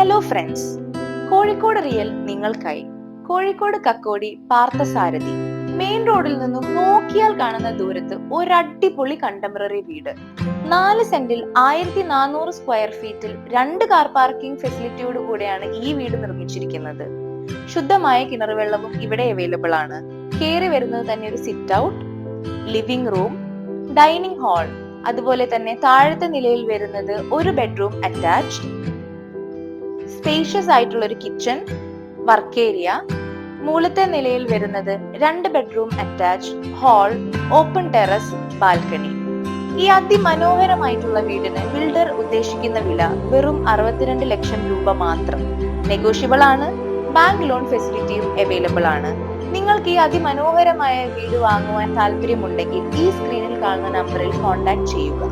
Hello friends, Kozhikode real നിങ്ങൾക്കായി. Kozhikode Kakkodi Parthasarathy main റോഡിൽ നിന്നും നോക്കിയാൽ കാണുന്ന ദൂരത്ത് ഒരടിപൊളി കണ്ടംപററി വീട്. 4 സെന്റിൽ 1400 സ്ക്വയർ ഫീറ്റിൽ 2 കാർ പാർക്കിംഗ് ഫെസിലിറ്റിയോട് കൂടെയാണ് ഈ വീട് നിർമ്മിച്ചിരിക്കുന്നത്. ശുദ്ധമായ കിണറുവെള്ളവും ഇവിടെ അവൈലബിൾ ആണ്. കയറി വരുന്നത് തന്നെ ഒരു sit out, living room, dining hall, അതുപോലെ തന്നെ താഴത്തെ നിലയിൽ വരുന്നത് ഒരു ബെഡ്റൂം അറ്റാച്ച്ഡ്, സ്പേഷ്യസ് ആയിട്ടുള്ള ഒരു കിച്ചൺ, വർക്ക് ഏരിയ, മുകളിലത്തെ നിലയിൽ വരുന്നത് 2 bedroom attached, hall, open terrace, balcony. ഈ അതിമനോഹരമായിട്ടുള്ള വീടിന് ബിൽഡർ ഉദ്ദേശിക്കുന്ന വില വെറും 62 ലക്ഷം രൂപ മാത്രം. നെഗോഷ്യബിൾ ആണ്. ബാങ്ക് ലോൺ ഫെസിലിറ്റിയും അവൈലബിൾ ആണ്. നിങ്ങൾക്ക് ഈ അതിമനോഹരമായ വീട് വാങ്ങുവാൻ താല്പര്യമുണ്ടെങ്കിൽ ഈ സ്ക്രീനിൽ കാണുന്ന നമ്പറിൽ കോൺടാക്ട് ചെയ്യുക.